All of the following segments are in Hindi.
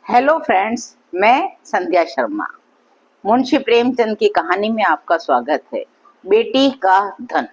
हेलो फ्रेंड्स, मैं संध्या शर्मा। मुंशी प्रेमचंद की कहानी में आपका स्वागत है। बेटी का धन।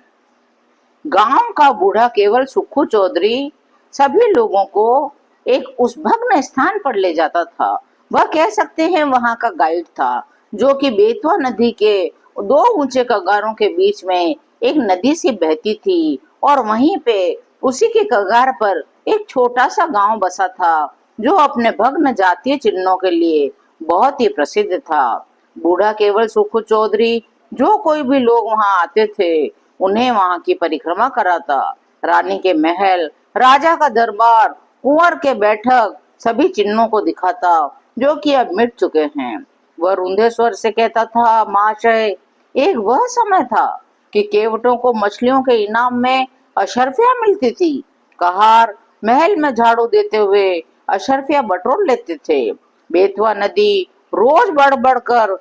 गांव का बूढ़ा केवल सुक्खू चौधरी सभी लोगों को एक उस भग्न स्थान पर ले जाता था। वह कह सकते हैं वहां का गाइड था, जो कि बेतवा नदी के दो ऊंचे कगारों के बीच में एक नदी सी बहती थी और वहीं पे उसी के कगार पर एक छोटा सा गांव बसा था, जो अपने भग्न जातीय चिन्हों के लिए बहुत ही प्रसिद्ध था। बूढ़ा केवल सुक्खू चौधरी, जो कोई भी लोग वहां आते थे, उन्हें वहां की परिक्रमा कराता। रानी के महल, राजा का दरबार, कुंवर के बैठक सभी चिन्हों को दिखाता, जो कि अब मिट चुके हैं। वह रुंधे स्वर से कहता था, महाशय, एक वह समय था कि केवटों को मछलियों के इनाम में अशर्फियां मिलती थी। कहार महल में झाड़ू देते हुए अशर्फियां बटोर लेते थे। बेतवा नदी रोज बढ़ बढ़ कर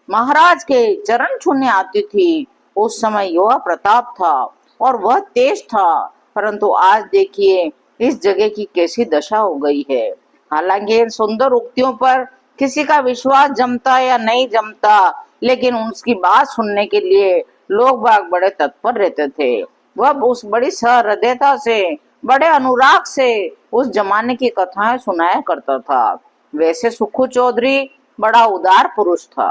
महाराज के चरण छूने आती थी। उस समय युवा प्रताप था और वह तेज था, परंतु आज देखिए इस जगह की कैसी दशा हो गई है। हालांकि इन सुंदर उक्तियों पर किसी का विश्वास जमता या नहीं जमता, लेकिन उसकी बात सुनने के लिए लोग बाग बड़े तत्पर रहते थे। वह उस बड़ी सहृदयता से, बड़े अनुराग से उस जमाने की कथाएं सुनाया करता था। वैसे सुक्खू चौधरी बड़ा उदार पुरुष था।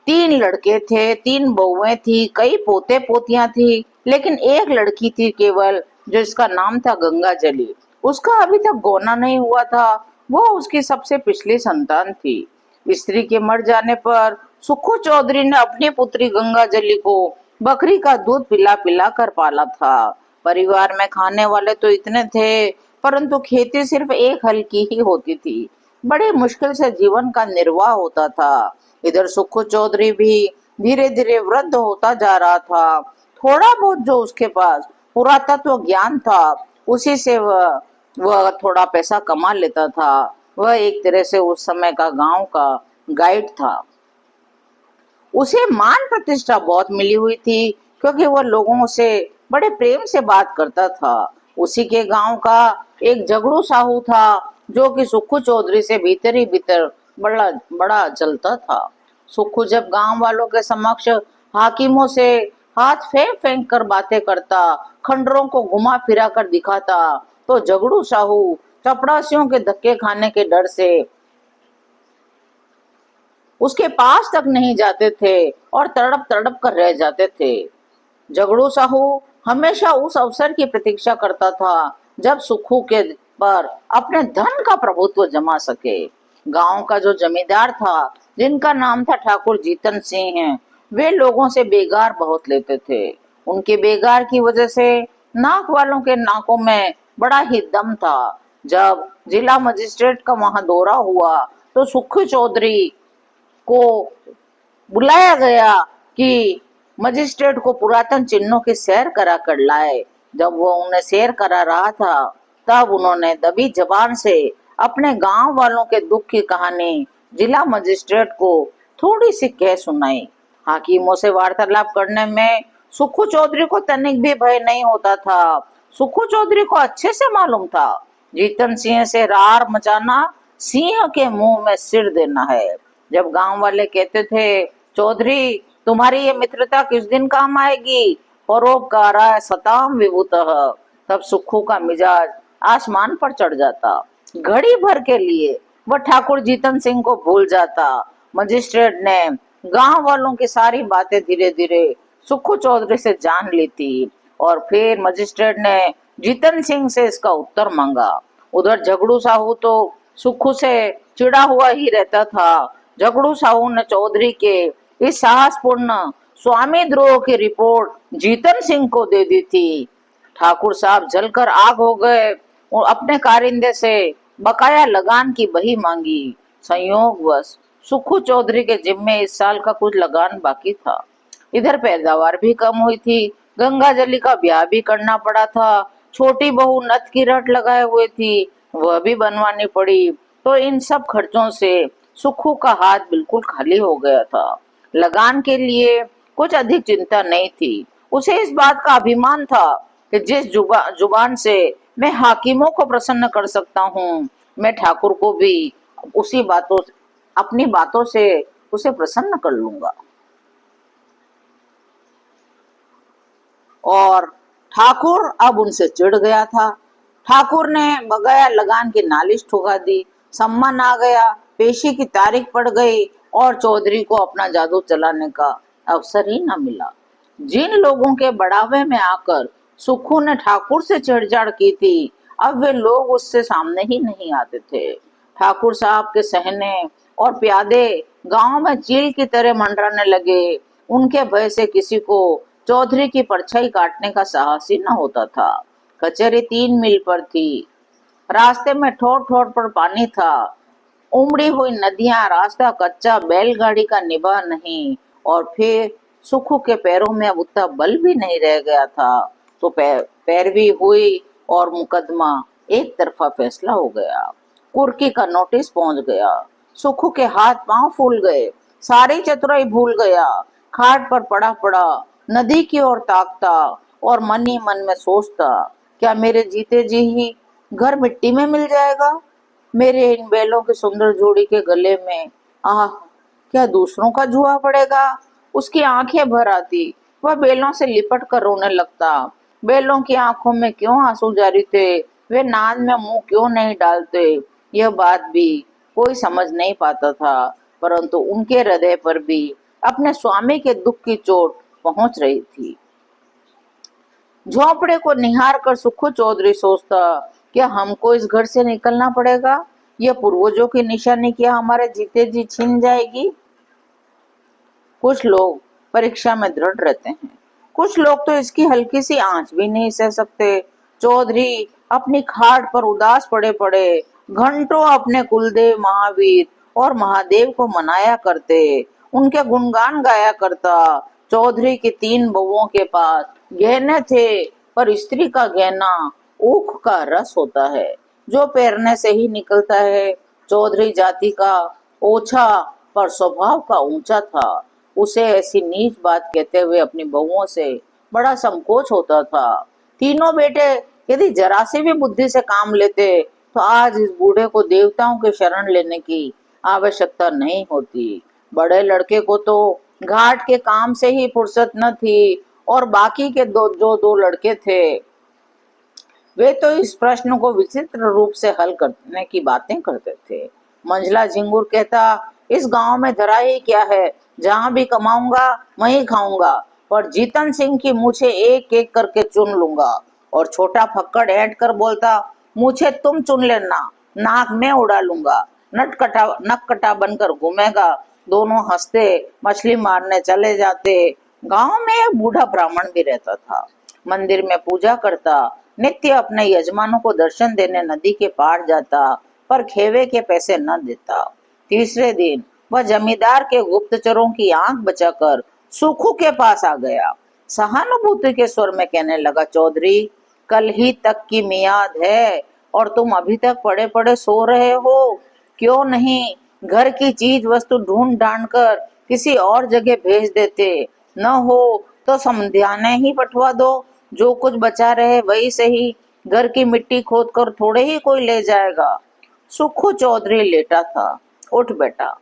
3 लड़के थे, 3 बहुएं थी, कई पोते पोतियां थी, लेकिन एक लड़की थी केवल, जिसका नाम था गंगा जली। उसका अभी तक गोना नहीं हुआ था। वो उसकी सबसे पिछली संतान थी। स्त्री के मर जाने पर सुक्खू चौधरी ने अपनी पुत्री गंगा जली को बकरी का दूध पिला पिला कर पाला था। परिवार में खाने वाले तो इतने थे, परंतु खेती सिर्फ एक हल की ही होती थी। बड़ी मुश्किल से जीवन का निर्वाह होता था। इधर सुक्खू चौधरी भी धीरे धीरे वृद्ध होता जा रहा था। थोड़ा बहुत जो उसके पास पुरातत्व ज्ञान था, उसी से वह थोड़ा पैसा कमा लेता था। वह एक तरह से उस समय का गांव का गाइड था। उसे मान प्रतिष्ठा बहुत मिली हुई थी, क्योंकि वह लोगों से बड़े प्रेम से बात करता था। उसी के गांव का एक झगड़ू साहू था, जो कि सुक्खू चौधरी से भीतर ही भीतर बड़ा बड़ा जलता था। सुक्खू जब गांव वालों के समक्ष हाकिमों से हाथ फेंक फेंक कर बातें करता, खंडरों को घुमा फिरा कर दिखाता, तो झगड़ू साहू चपड़ासियों के धक्के खाने के डर से उसके पास तक नहीं जाते थे और तड़प तड़प कर रह जाते थे। झगड़ू साहू हमेशा उस अवसर की प्रतीक्षा करता था जब सुक्खू के पर अपने धन का प्रभुत्व जमा सके। गांव का जो जमींदार था, जिनका नाम था ठाकुर जीतन सिंह, वे लोगों से बेगार बहुत लेते थे। उनके बेगार की वजह से नाक वालों के नाकों में बड़ा ही दम था। जब जिला मजिस्ट्रेट का वहां दौरा हुआ, तो सुक्खू चौधरी को बुलाया गया कि मजिस्ट्रेट को पुरातन चिन्हों की सैर करा कर लाए। जब वो उन्हें सैर करा रहा था, तब उन्होंने दबी जबान से अपने गांव वालों के दुख की कहानी जिला मजिस्ट्रेट को थोड़ी सी कह सुनाई। हाकिमों से वार्तालाप करने में सुक्खू चौधरी को तनिक भी भय नहीं होता था। सुक्खू चौधरी को अच्छे से मालूम था, जीतन सिंह से रार मचाना सिंह के मुंह में सिर देना है। जब गांव वाले कहते थे, चौधरी, तुम्हारी ये मित्रता किस दिन काम आएगी, परोपकार सताम विभूतः, तब सुक्खू का मिजाज आसमान पर चढ़ जाता। घड़ी भर के लिए वह ठाकुर जीतन सिंह को भूल जाता। मजिस्ट्रेट ने गांव वालों की सारी बातें धीरे धीरे सुक्खू चौधरी से जान ली थी, और फिर मजिस्ट्रेट ने जीतन सिंह से इसका उत्तर मांगा। उधर झगड़ू साहू तो सुक्खू से चिढ़ा हुआ ही रहता था। झगड़ू साहू ने चौधरी के इस साहसपूर्ण स्वामी द्रोह की रिपोर्ट जीतन सिंह को दे दी थी। ठाकुर साहब जलकर आग हो गए और अपने कारिंदे से बकाया लगान की बही मांगी। संयोगवश सुक्खू चौधरी के जिम्मे इस साल का कुछ लगान बाकी था। इधर पैदावार भी कम हुई थी। गंगा जली का ब्याह भी करना पड़ा था। छोटी बहू नथ की रट लगाए हुए थी, वह भी बनवानी पड़ी। तो इन सब खर्चों से सुक्खू का हाथ बिल्कुल खाली हो गया था। लगान के लिए कुछ अधिक चिंता नहीं थी। उसे इस बात का अभिमान था कि जिस जुबान से मैं हाकिमों को प्रसन्न कर सकता हूँ, मैं ठाकुर को भी उसी बातों अपनी बातों से उसे प्रसन्न कर लूंगा। और ठाकुर अब उनसे चिढ़ गया था। ठाकुर ने बगैर लगान की नालिश ठुका दी। सम्मान आ गया, पेशी की तारीख पड़ गई और चौधरी को अपना जादू चलाने का अवसर ही न मिला। जिन लोगों के बढ़ावे में आकर सुखू ने ठाकुर से छेड़छाड़ की थी, अब वे लोग उससे सामने ही नहीं आते थे। ठाकुर साहब के सहने और प्यादे गांव में चील की तरह मंडराने लगे। उनके भय से किसी को चौधरी की परछाई काटने का साहस ही न होता था। कचहरी 3 मील पर थी। रास्ते में ठोर ठोर पर पानी था। उमड़ी हुई नदियां, रास्ता कच्चा, बैलगाड़ी का निभा नहीं। और फिर सुखू के पैरों में अब उतना बल भी नहीं रह गया था। तो पैरवी हुई और मुकदमा एक तरफा फैसला हो गया। कुर्की का नोटिस पहुंच गया। सुखू के हाथ पांव फूल गए। सारी चतुराई भूल गया। खाट पर पड़ा पड़ा नदी की ओर ताकता और मन ही मन में सोचता, क्या मेरे जीते जी ही घर मिट्टी में मिल जाएगा? मेरे इन बैलों की सुंदर जोड़ी के गले में आह, क्या दूसरों का जुआ पड़ेगा? उसकी आंखें भर आती। वह बैलों से लिपट कर रोने लगता। बैलों की आंखों में क्यों आंसू जारी थे? वे नाद में मुंह क्यों नहीं डालते? यह बात भी कोई समझ नहीं पाता था, परंतु उनके हृदय पर भी अपने स्वामी के दुख की चोट पहुंच रही थी। झोंपड़े को निहार कर सुखू चौधरी सोचता, क्या हमको इस घर से निकलना पड़ेगा? यह पूर्वजों की निशानी क्या हमारे जीते जी छीन जाएगी? कुछ लोग परीक्षा में दृढ़ रहते हैं, कुछ लोग तो इसकी हल्की सी आंच भी नहीं सह सकते। चौधरी अपनी खाट पर उदास पड़े पड़े घंटों अपने कुलदेव महावीर और महादेव को मनाया करते, उनके गुणगान गाया करता। चौधरी की 3 बहुओं के पास गहने थे, पर स्त्री का गहना ऊख का रस होता है, जो पैरने से ही निकलता है। चौधरी जाति का ओछा पर स्वभाव का ऊंचा था। उसे ऐसी नीच बात कहते हुए अपनी बहुओं से बड़ा संकोच होता था। तीनों बेटे यदि जरा सी भी बुद्धि से काम लेते तो आज इस बूढ़े को देवताओं की शरण लेने की आवश्यकता नहीं होती। बड़े लड़के को तो घाट के काम से ही फुर्सत न थी, और बाकी के दो लड़के थे, वे तो इस प्रश्न को विचित्र रूप से हल करने की बातें करते थे। मंझला झिंगुर कहता, इस गांव में धरा ही क्या है, जहां भी कमाऊंगा वहीं खाऊंगा, पर जीतन सिंह की मूछें एक एक करके चुन लूंगा। और छोटा फक्कड़ ऐंठ कर बोलता, मूछें तुम चुन लेना, नाक में उड़ा लूंगा। नक कटा बनकर घूमेगा। दोनों हंसते मछली मारने चले जाते। गांव में एक बूढ़ा ब्राह्मण भी रहता था। मंदिर में पूजा करता, नित्य अपने यजमानों को दर्शन देने नदी के पार जाता, पर खेवे के पैसे न देता। तीसरे दिन वह जमींदार के गुप्तचरों की आंख बचाकर सुखू के पास आ गया। सहानुभूति के स्वर में कहने लगा, चौधरी, कल ही तक की मियाद है और तुम अभी तक पड़े पड़े सो रहे हो। क्यों नहीं घर की चीज वस्तु ढूंढ ढांड कर किसी और जगह भेज देते? न हो तो समध्याने ही पठवा दो। जो कुछ बचा रहे वही सही, घर की मिट्टी खोद कर थोड़े ही कोई ले जाएगा। सुखू चौधरी लेटा था, उठ बैठा,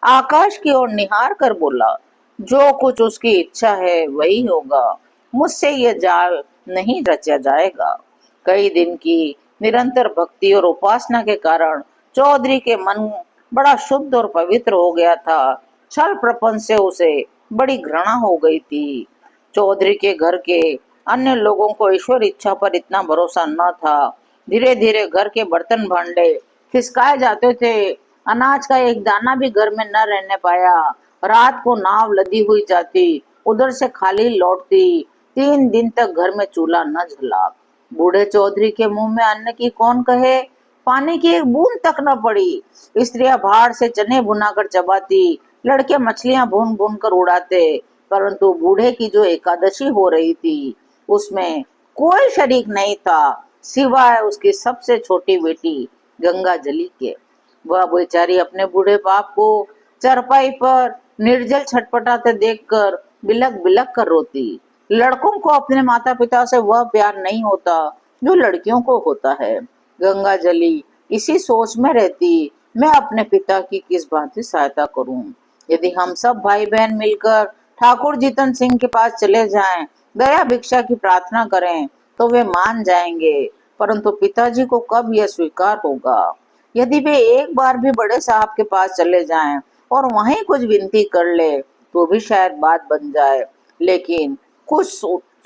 आकाश की ओर निहार कर बोला, जो कुछ उसकी इच्छा है वही होगा, मुझसे यह जाल नहीं रचा जाएगा। कई दिन की निरंतर भक्ति और उपासना के कारण चौधरी के मन बड़ा शुद्ध और पवित्र हो गया था। छल प्रपंच से उसे बड़ी घृणा हो गई थी। चौधरी के घर के अन्य लोगों को ईश्वर इच्छा पर इतना भरोसा न था। धीरे धीरे घर के बर्तन भांडे खिसकाए जाते थे। अनाज का एक दाना भी घर में न रहने पाया। रात को नाव लदी हुई जाती, उधर से खाली लौटती। 3 दिन तक घर में चूल्हा न जला। बूढ़े चौधरी के मुंह में अन्न की कौन कहे, पानी की एक बूंद तक न पड़ी। स्त्रियां भाड़ से चने भुनाकर चबाती, लड़के मछलियां भून भून कर उड़ाते, परंतु बूढ़े की जो एकादशी हो रही थी उसमें कोई शरीक नहीं था, सिवाय उसकी सबसे छोटी बेटी गंगा जली के। वह बेचारी अपने बूढ़े बाप को चरपाई पर निर्जल छटपटाते देखकर बिलक बिलक कर रोती। लड़कों को अपने माता पिता से वह प्यार नहीं होता जो लड़कियों को होता है। गंगा जली इसी सोच में रहती मैं अपने पिता की किस भांति सहायता करूं। यदि हम सब भाई बहन मिलकर ठाकुर जीतन सिंह के पास चले जाएं, दया भिक्षा की प्रार्थना करें तो वे मान जाएंगे, परंतु पिताजी को कब यह स्वीकार होगा। यदि वे एक बार भी बड़े साहब के पास चले जाएं और वहीं कुछ विनती कर ले तो भी शायद बात बन जाए, लेकिन कुछ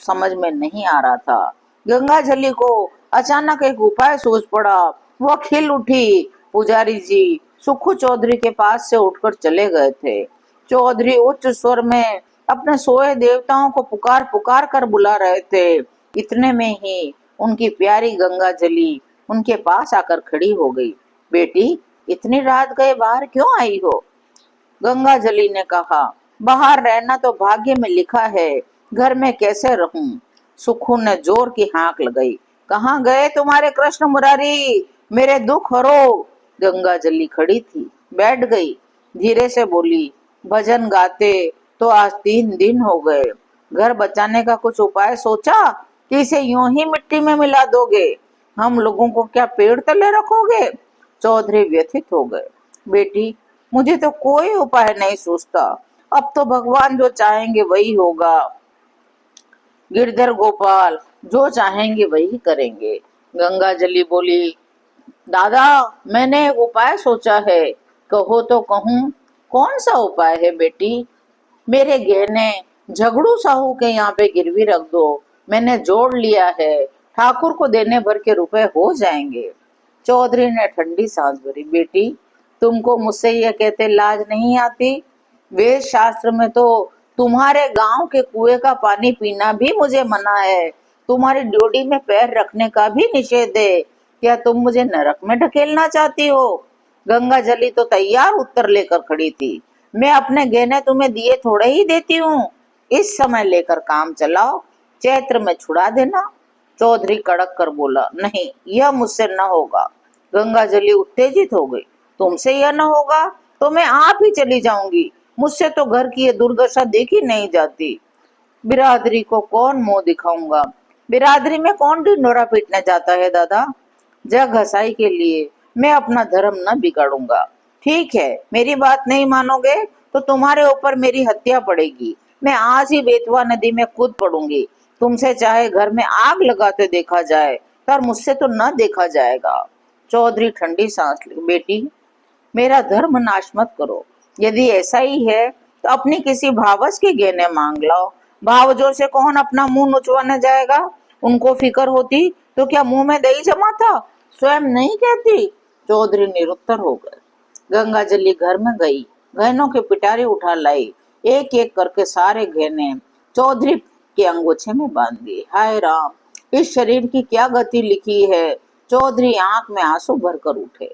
समझ में नहीं आ रहा था। गंगाजली को अचानक एक उपाय सूझ पड़ा। वह खिल उठी। पुजारी जी सुखू चौधरी के पास से उठकर चले गए थे। चौधरी उच्च स्वर में अपने सोए देवताओं को पुकार पुकार कर बुला रहे थे। इतने में ही उनकी प्यारी गंगाजली उनके पास आकर खड़ी हो गई। बेटी, इतनी रात गए बाहर क्यों आई हो? गंगाजली ने कहा, बाहर रहना तो भाग्य में लिखा है, घर में कैसे रहूं। सुखू ने जोर की हाँक लगाई, कहाँ गए तुम्हारे कृष्ण मुरारी, मेरे दुख हरो। गंगाजली खड़ी थी, बैठ गई, धीरे से बोली, भजन गाते तो आज 3 दिन हो गए। घर बचाने का कुछ उपाय सोचा कि इसे यूं ही मिट्टी में मिला दोगे? हम लोगों को क्या पेड़ तले रखोगे? चौधरी व्यथित हो गए। बेटी, मुझे तो कोई उपाय नहीं सूझता। अब तो भगवान जो चाहेंगे वही होगा। गिरधर गोपाल जो चाहेंगे वही करेंगे। गंगाजली बोली, दादा, मैंने एक उपाय सोचा है, कहो तो कहूँ। कौन सा उपाय है बेटी? मेरे गहने झगड़ू साहू के यहाँ पे गिरवी रख दो, मैंने जोड़ लिया है, ठाकुर को देने भर के रुपए हो जाएंगे। चौधरी ने ठंडी सांस भरी, बेटी, तुमको मुझसे यह कहते लाज नहीं आती? वेद शास्त्र में तो तुम्हारे गांव के कुएं का पानी पीना भी मुझे मना है, तुम्हारी ड्योढ़ी में पैर रखने का भी निषेध है। क्या तुम मुझे नरक में ढकेलना चाहती हो? गंगाजली तो तैयार उत्तर लेकर खड़ी थी, मैं अपने गहने तुम्हें दिए थोड़े ही देती हूँ, इस समय लेकर काम चलाओ, चैत्र में छुड़ा देना। चौधरी कड़क कर बोला, नहीं, यह मुझसे न होगा। गंगाजली उत्तेजित हो गई, तुमसे यह न होगा तो मैं आप ही चली जाऊंगी, मुझसे तो घर की ये दुर्दशा देखी नहीं जाती। बिरादरी को कौन मुंह दिखाऊंगा? बिरादरी में कौन ढिंढोरा पीटने जाता है दादा? जग हसाई के लिए मैं अपना धर्म न बिगाड़ूंगा। ठीक है, मेरी बात नहीं मानोगे तो तुम्हारे ऊपर मेरी हत्या पड़ेगी। मैं आज ही बेतवा नदी में कूद पड़ूंगी। तुमसे चाहे घर में आग लगाते देखा जाए, पर मुझसे तो न देखा जाएगा। चौधरी ठंडी सांस ली, बेटी, मेरा धर्म नाश मत करो। यदि ऐसा ही है तो अपनी किसी भावस के गहने मांग लाओ। भावजों से कौन अपना मुंह नुचवाने जाएगा? उनको फिक्र होती तो क्या मुंह में दही जमा था? स्वयं नहीं कहती। चौधरी निरुत्तर हो गए। गंगाजली घर में गई, गहनों के पिटारे उठा लाई, एक एक करके सारे गहने चौधरी के अंगोछे में बांध दिए। हाय राम, इस शरीर की क्या गति लिखी है। चौधरी आंख में आंसू भरकर उठे।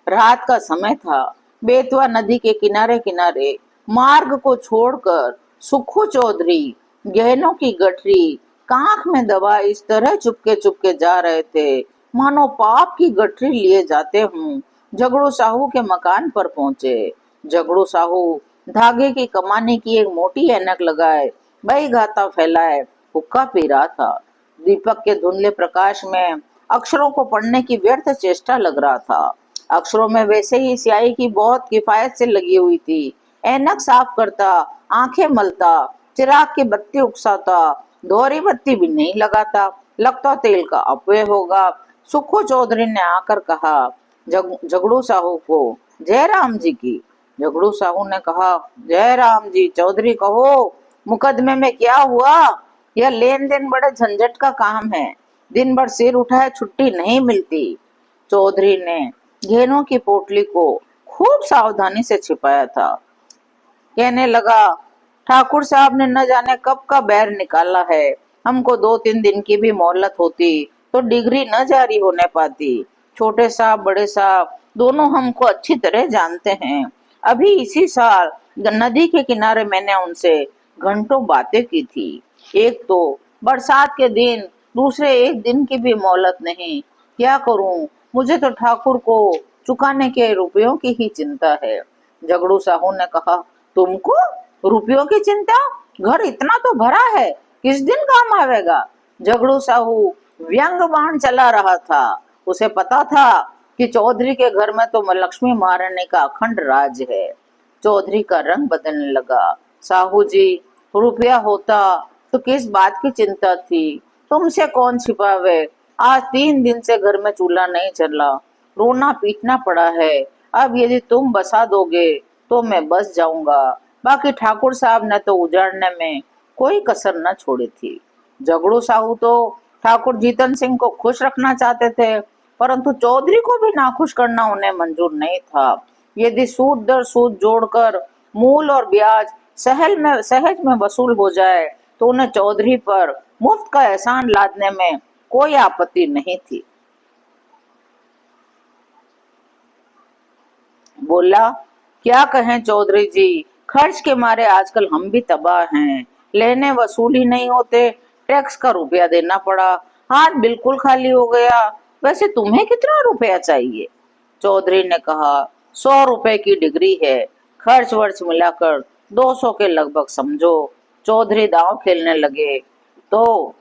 रात का समय था। बेतवा नदी के किनारे किनारे मार्ग को छोड़कर सुखू चौधरी गहनों की गठरी कांख में दबा इस तरह चुपके चुपके जा रहे थे मानो पाप की गठरी लिए जाते हों। झगड़ू साहू के मकान पर पहुंचे। झगड़ू साहू धागे की कमाने की एक मोटी ऐनक लगाए बही घाता फैलाए हुक्का पी रहा था। दीपक के धुंधले प्रकाश में अक्षरों को पढ़ने की व्यर्थ चेष्टा लग रहा था। अक्षरों में वैसे ही स्याही की बहुत किफायत से लगी हुई थी। ऐनक साफ करता, आंखें मलता, चिराग की बत्ती उकसाता, दोहरी बत्ती भी नहीं लगाता, लगता तेल का अपव्यय होगा। सुखू चौधरी ने आकर कहा झगड़ू साहू को, जय राम जी की। झगड़ू साहू ने कहा, जय राम जी। चौधरी कहो, मुकदमे में क्या हुआ? यह लेन देन बड़े झंझट का काम है, दिन भर सिर उठाए छुट्टी नहीं मिलती। चौधरी ने गहनों की पोटली को खूब सावधानी से छिपाया था। कहने लगा, ठाकुर साहब ने न जाने कब का बैर निकाला है, हमको 2-3 दिन की भी मोहलत होती तो डिग्री न जारी होने पाती। छोटे साहब बड़े साहब दोनों हमको अच्छी तरह जानते हैं। अभी इसी साल नदी के किनारे मैंने उनसे घंटों बातें की थी। एक तो बरसात के दिन, दूसरे एक दिन की भी मोहलत नहीं। क्या करूं, मुझे तो ठाकुर को चुकाने के रुपयों की ही चिंता है। झगड़ू साहू ने कहा, तुमको रुपयों की चिंता? घर इतना तो भरा है, किस दिन काम आवेगा? झगड़ू साहू व्यंग बाण चला रहा था। उसे पता था कि चौधरी के घर में तो लक्ष्मी महारानी का अखंड राज है। चौधरी का रंग बदलने लगा। साहू जी, रुपया होता तो किस बात की चिंता थी, तुमसे कौन छिपावे। आज 3 दिन से घर में चूल्हा नहीं चला, रोना पीटना पड़ा है। अब यदि तुम बसा दोगे तो मैं बस जाऊंगा। बाकी ठाकुर साहब ने तो उजाड़ने में कोई कसर न छोड़ी थी। झगड़ू साहू तो ठाकुर जीतन सिंह को खुश रखना चाहते थे, परंतु चौधरी को भी नाखुश करना उन्हें मंजूर नहीं था। यदि सूद दर सूद जोड़कर मूल और ब्याज सहज में वसूल हो जाए तो उन्हें चौधरी पर मुफ्त का एहसान लादने में कोई आपत्ति नहीं थी। बोला, क्या कहें चौधरी जी, खर्च के मारे आजकल हम भी तबाह हैं। लेने वसूल ही नहीं होते, टैक्स का रुपया देना पड़ा, हाथ बिल्कुल खाली हो गया। वैसे तुम्हें कितना रुपया चाहिए? चौधरी ने कहा, 100 रुपए की डिग्री है, खर्च वर्च मिलाकर 200 के लगभग समझो। चौधरी दांव खेलने लगे तो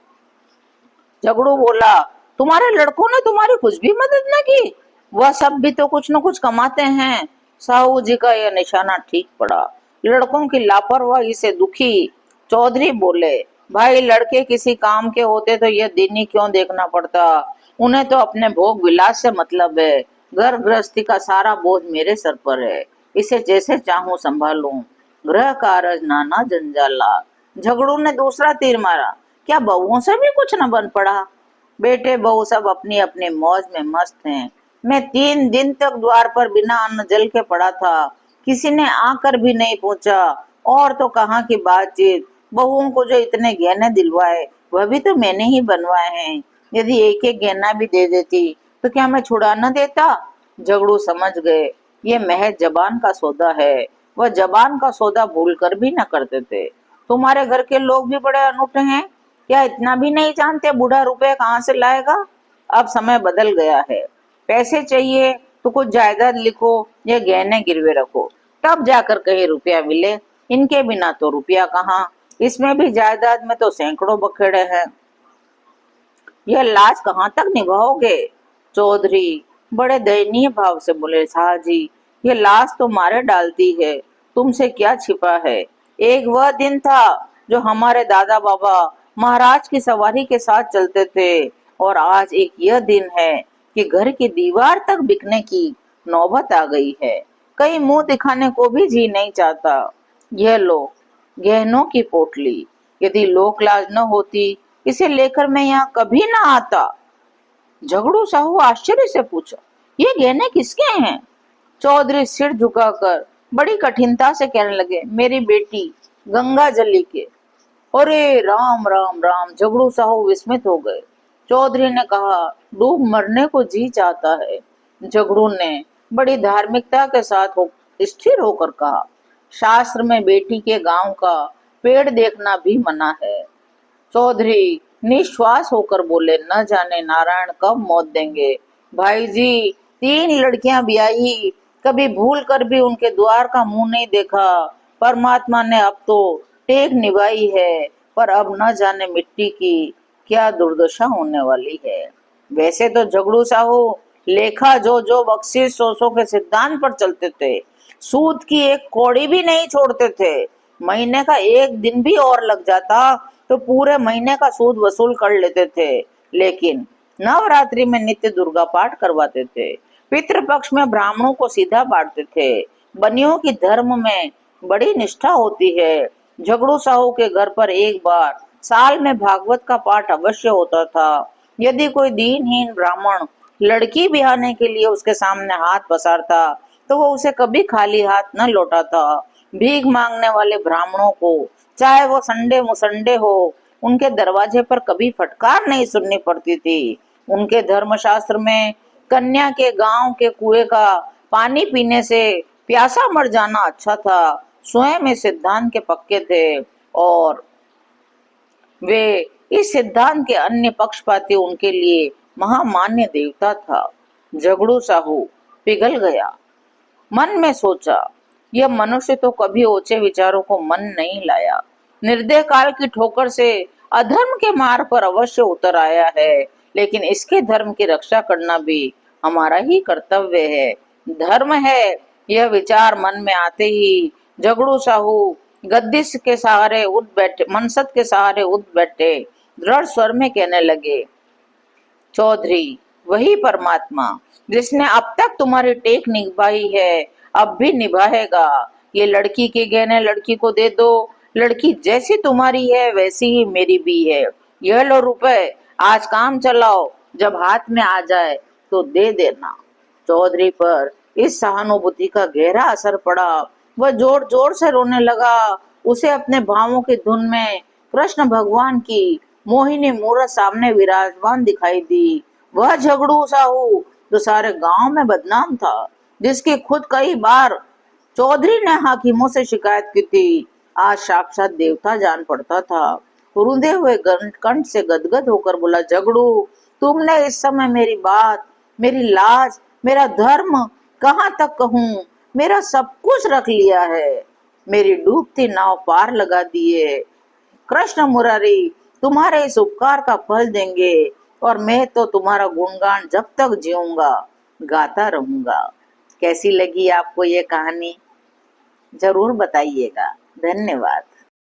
झगड़ू बोला, तुम्हारे लड़कों ने तुम्हारी कुछ भी मदद न की? वह सब भी तो कुछ न कुछ कमाते हैं। साहू जी का यह निशाना ठीक पड़ा। लड़कों की लापरवाही से दुखी चौधरी बोले, भाई लड़के किसी काम के होते तो यह दिन ही क्यों देखना पड़ता। उन्हें तो अपने भोग विलास से मतलब है। घर गृहस्थी का सारा बोझ मेरे सर पर है, इसे जैसे चाहूं संभालूं। गृह कारज नाना जंजाला। झगड़ू ने दूसरा तीर मारा, क्या बहुओं से भी कुछ न बन पड़ा? बेटे बहू सब अपनी अपनी मौज में मस्त हैं। मैं 3 दिन तक द्वार पर बिना अन्न जल के पड़ा था, किसी ने आकर भी नहीं पूछा। और तो कहाँ की बातचीत, बहुओं को जो इतने गहने दिलवाए वह भी तो मैंने ही बनवाए हैं। यदि एक एक गहना भी दे देती तो क्या मैं छुड़ा न देता? झगड़ू समझ गए ये महज जबान का सौदा है। वह जबान का सौदा भूल कर भी न करते थे। तुम्हारे घर के लोग भी बड़े अनूठे हैं, क्या इतना भी नहीं जानते बूढ़ा रुपए कहाँ से लाएगा? अब समय बदल गया है, पैसे चाहिए तो कुछ जायदाद लिखो या गहने गिरवे रखो, तब जाकर कहीं रुपया मिले। इनके बिना तो रुपया कहाँ, इसमें भी जायदाद में तो सैकड़ों बखेड़े हैं। यह लाज कहाँ तक निभाओगे? चौधरी बड़े दयनीय भाव से बोले, शाह जी, ये लाज तो मारे डालती है, तुमसे क्या छिपा है। एक वह दिन था जो हमारे दादा बाबा महाराज की सवारी के साथ चलते थे, और आज एक यह दिन है कि घर की दीवार तक बिकने की नौबत आ गई है। कहीं मुंह दिखाने को भी जी नहीं चाहता। यह लो गहनों की पोटली, यदि लोक लाज न होती इसे लेकर मैं यहाँ कभी ना आता। झगड़ू साहू आश्चर्य से पूछा, ये गहने किसके हैं? चौधरी सिर झुकाकर बड़ी कठिनता से कहने लगे, मेरी बेटी गंगा जली के। अरे राम राम राम! झगड़ू साहू विस्मित हो गए। चौधरी ने कहा, डूब मरने को जी चाहता है। झगड़ू ने बड़ी धार्मिकता के साथ स्थिर होकर कहा, शास्त्र में बेटी के गांव का पेड़ देखना भी मना है। चौधरी निश्वास होकर बोले, न जाने नारायण कब मौत देंगे। भाई जी, 3 लड़कियां ब्याही, कभी भूल कर भी उनके द्वार का मुंह नहीं देखा। परमात्मा ने अब तो टेक निभाई है, पर अब न जाने मिट्टी की क्या दुर्दशा होने वाली है। वैसे तो झगड़ू साहू लेखा जो जो बख्शीश 100 के सिद्धांत पर चलते थे, सूद की एक कौड़ी भी नहीं छोड़ते थे। महीने का एक दिन भी और लग जाता तो पूरे महीने का सूद वसूल कर लेते थे। लेकिन नवरात्रि में नित्य दुर्गा पाठ करवाते थे, पितृपक्ष में ब्राह्मणों को सीधा बांटते थे। बनियों की धर्म में बड़ी निष्ठा होती है। झगड़ू साहू के घर पर एक बार साल में भागवत का पाठ अवश्य होता था। यदि कोई दीनहीन ब्राह्मण लड़की ब्याहने के लिए उसके सामने हाथ पसारता तो वो उसे कभी खाली हाथ न लौटाता। भीख मांगने वाले ब्राह्मणों को चाहे वो संडे मुसंडे हो, उनके दरवाजे पर कभी फटकार नहीं सुननी पड़ती थी। उनके धर्मशास्त्र में कन्या के गांव के कुएं का पानी पीने से प्यासा मर जाना अच्छा था। स्वयं इस सिद्धांत के पक्के थे और वे इस सिद्धांत के अन्य पक्षपाती उनके लिए महामान्य देवता था। झगड़ू साहू पिघल गया। मन में सोचा, यह मनुष्य तो कभी ऊंचे विचारों को मन नहीं लाया। निर्दय काल की ठोकर से अधर्म के मार्ग पर अवश्य उतर आया है, लेकिन इसके धर्म की रक्षा करना भी हमारा ही कर्तव्य है। धर्म है यह विचार मन में आते ही झगड़ू साहू गद्दिश के सहारे उठ बैठे, मनसद के सहारे उठ बैठे, दृढ़ स्वर में कहने लगे, चौधरी वही परमात्मा जिसने अब तक तुम्हारी टेक निभाई है अब भी निभाएगा। ये लड़की के गहने लड़की को दे दो, लड़की जैसी तुम्हारी है वैसी ही मेरी भी है। यह लो रुपए, आज काम चलाओ, जब हाथ में आ जाए तो दे देना। चौधरी पर इस सहानुभूति का गहरा असर पड़ा। वह जोर जोर से रोने लगा। उसे अपने भावों की धुन में कृष्ण भगवान की मोहिनी मूरत सामने विराजमान दिखाई दी। वह झगड़ू साहू जो सारे गांव में बदनाम था, जिसकी खुद कई बार चौधरी ने हाकिमों से शिकायत की थी, आज साक्षात देवता जान पड़ता था। रुंधे हुए कंठ से गदगद होकर बोला, झगड़ू तुमने इस समय मेरी बात, मेरी लाज, मेरा धर्म कहाँ तक कहूँ, मेरा सब कुछ रख लिया है, मेरी डूबती नाव पार लगा दी है। कृष्ण मुरारी तुम्हारे इस उपकार का फल देंगे और मैं तो तुम्हारा गुणगान जब तक जीऊंगा गाता रहूंगा। कैसी लगी आपको ये कहानी? जरूर बताइएगा। धन्यवाद।